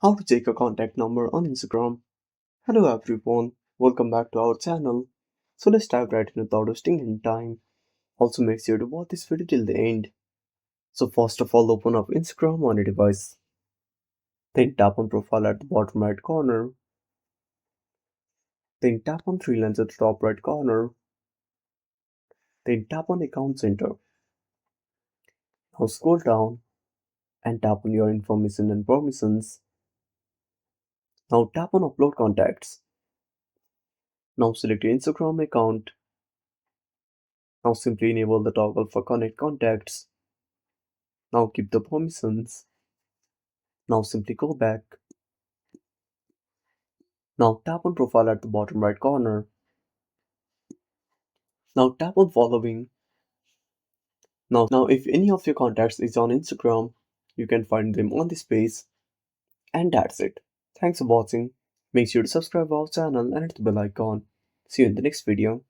How to check a contact number on Instagram. Hello everyone, welcome back to our channel. So let's dive right in without wasting any time. Also make sure to watch this video till the end. So first of all, open up Instagram on your device. Then tap on profile at the bottom right corner. Then tap on three lines at the top right corner. Then tap on account center. Now scroll down and tap on your information and permissions. Now tap on upload contacts. Now select your Instagram account. Now simply enable the toggle for connect contacts. Now keep the permissions. Now simply go back. Now tap on profile at the bottom right corner. Now tap on following. Now if any of your contacts is on Instagram, you can find them on this page. And that's it. Thanks for watching. Make sure to subscribe our channel and hit the bell icon. See you in the next video.